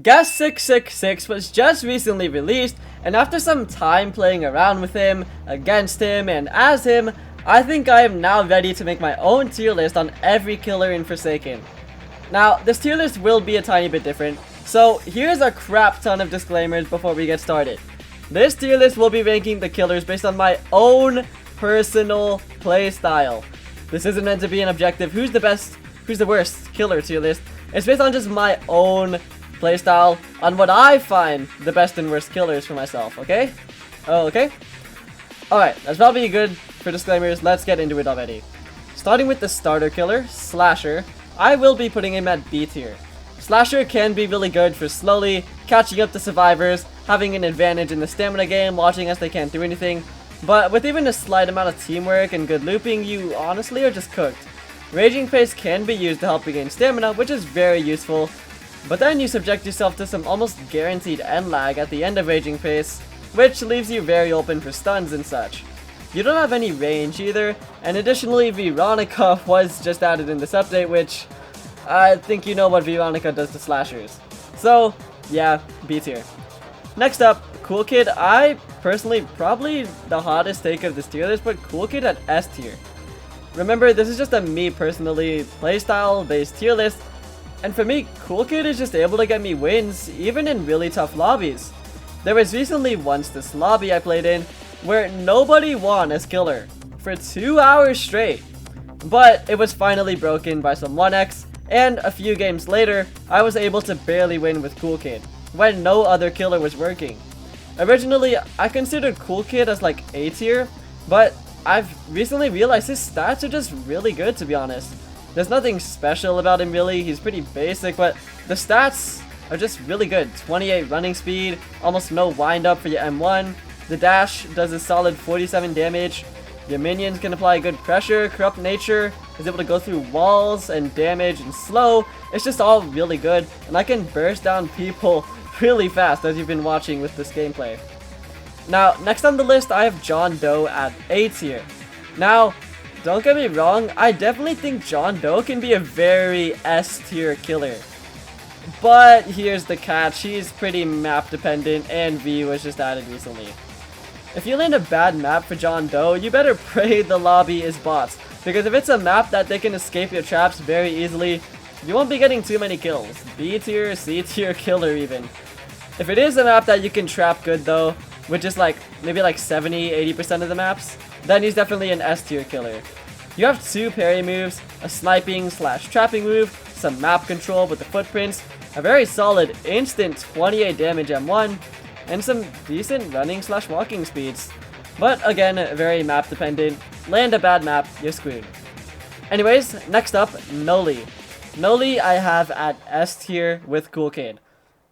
Guest 666 was just recently released, and after some time playing around with him, against him, and as him, I think I am now ready to make my own tier list on every killer in Forsaken. Now, this tier list will be a tiny bit different, so here's a crap ton of disclaimers before we get started. This tier list will be ranking the killers based on my own personal playstyle. This isn't meant to be an objective who's the best, who's the worst killer tier list. It's based on just my own playstyle on what I find the best and worst killers for myself, okay? Okay? Alright, that's probably good for disclaimers. Let's get into it already. Starting with the starter killer, Slasher, I will be putting him at B tier. Slasher can be really good for slowly catching up to survivors, having an advantage in the stamina game, watching as they can't do anything, but with even a slight amount of teamwork and good looping, you honestly are just cooked. Raging Phase can be used to help you gain stamina, which is very useful, but then you subject yourself to some almost guaranteed end lag at the end of Raging Phase, which leaves you very open for stuns and such. You don't have any range either, and additionally Veronica was just added in this update, which I think you know what Veronica does to slashers. So yeah, B tier. Next up, Cool Kid. I personally probably the hottest take of this tier list, but Cool Kid at S tier. Remember, this is just a me personally playstyle based tier list, and for me, Cool Kid is just able to get me wins even in really tough lobbies. There was recently once this lobby I played in where nobody won as killer for 2 hours straight, but it was finally broken by some 1x, and a few games later I was able to barely win with Cool Kid when no other killer was working. Originally I considered Cool Kid as like A tier, but I've recently realized his stats are just really good, to be honest. There's nothing special about him really, he's pretty basic, but the stats are just really good. 28 running speed, almost no wind up for your M1, the dash does a solid 47 damage, your minions can apply good pressure, corrupt nature, is able to go through walls and damage and slow. It's just all really good, and I can burst down people really fast as you've been watching with this gameplay. Now, next on the list I have John Doe at A tier. Now, don't get me wrong, I definitely think John Doe can be a very S tier killer. But here's the catch, he's pretty map dependent and V was just added recently. If you land a bad map for John Doe, you better pray the lobby is bots, because if it's a map that they can escape your traps very easily, you won't be getting too many kills. B tier, C tier killer even. If it is a map that you can trap good though, which is like maybe like 70-80% of the maps, then he's definitely an S tier killer. You have 2 parry moves, a sniping / trapping move, some map control with the footprints, a very solid instant 28 damage M1, and some decent running / walking speeds. But again, very map dependent. Land a bad map, you're screwed. Anyways, next up, Noli. Noli I have at S tier with Cool Kid.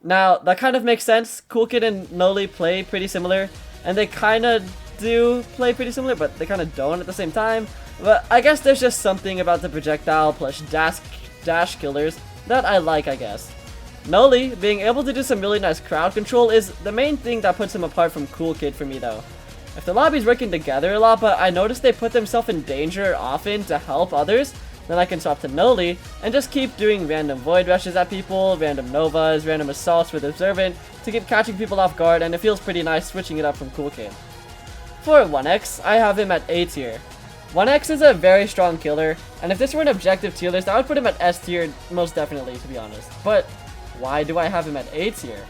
Now, that kind of makes sense. Cool Kid and Noli play pretty similar, and they kind of do play pretty similar, but they kind of don't at the same time. But I guess there's just something about the projectile plus dash killers that I like, I guess. Noli, being able to do some really nice crowd control is the main thing that puts him apart from Cool Kid for me though. If the lobby's working together a lot, but I notice they put themselves in danger often to help others, then I can swap to Noli and just keep doing random void rushes at people, random novas, random assaults with Observant to keep catching people off guard, and it feels pretty nice switching it up from Cool Kid. For 1x, I have him at A tier. 1x is a very strong killer, and if this were an objective tier list, I would put him at S tier most definitely, to be honest. But why do I have him at A tier?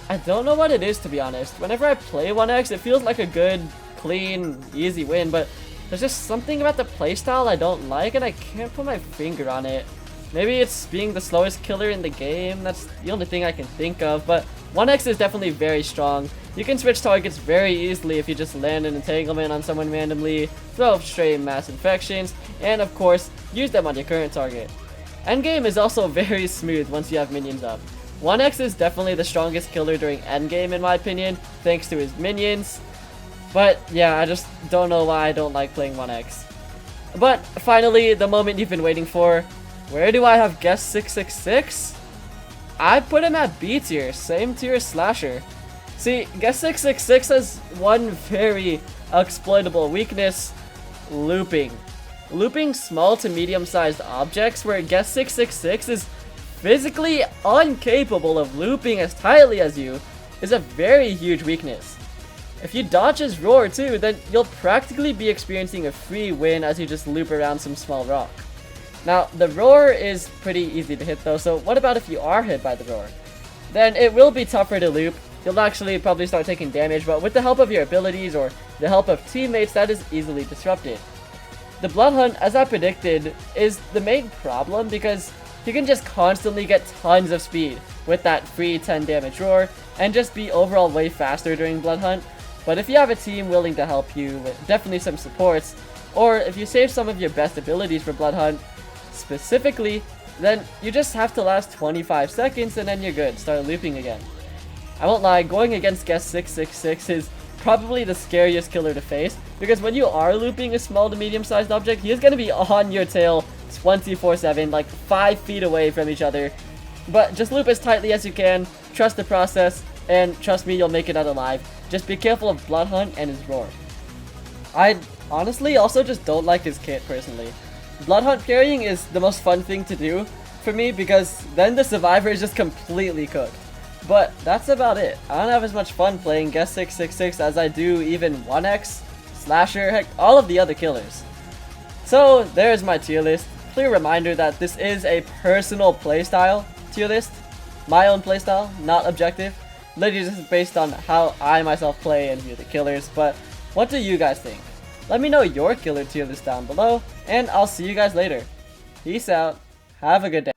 I don't know what it is, to be honest. Whenever I play 1x, it feels like a good, clean, easy win, but there's just something about the playstyle I don't like, and I can't put my finger on it. Maybe it's being the slowest killer in the game, that's the only thing I can think of, but 1x is definitely very strong. You can switch targets very easily if you just land an entanglement on someone randomly, throw up straight mass infections, and of course, use them on your current target. Endgame is also very smooth once you have minions up. 1x is definitely the strongest killer during endgame in my opinion, thanks to his minions. But yeah, I just don't know why I don't like playing 1x. But finally, the moment you've been waiting for. Where do I have Guest 666? I put him at B tier, same tier as Slasher. See, Guest 666 has one very exploitable weakness, looping. Looping small to medium sized objects, where Guest 666 is physically incapable of looping as tightly as you is a very huge weakness. If you dodge his roar too, then you'll practically be experiencing a free win as you just loop around some small rock. Now, the roar is pretty easy to hit though, so what about if you are hit by the roar? Then it will be tougher to loop. You'll actually probably start taking damage, but with the help of your abilities or the help of teammates, that is easily disrupted. The Blood Hunt, as I predicted, is the main problem because you can just constantly get tons of speed with that free 10 damage roar and just be overall way faster during Blood Hunt. But if you have a team willing to help you with definitely some supports, or if you save some of your best abilities for Blood Hunt specifically, then you just have to last 25 seconds and then you're good, start looping again. I won't lie, going against Guest 666 is probably the scariest killer to face, because when you are looping a small to medium sized object, he is going to be on your tail 24/7, like 5 feet away from each other. But just loop as tightly as you can, trust the process, and trust me, you'll make it out alive. Just be careful of Blood Hunt and his roar. I honestly also just don't like his kit personally. Blood Hunt carrying is the most fun thing to do for me because then the survivor is just completely cooked. But that's about it. I don't have as much fun playing Guest 666 as I do even 1x, Slasher, heck, all of the other killers. So there's my tier list. Clear reminder that this is a personal playstyle tier list. My own playstyle, not objective. Literally just based on how I myself play and view the killers. But what do you guys think? Let me know your killer tier list down below, and I'll see you guys later. Peace out. Have a good day.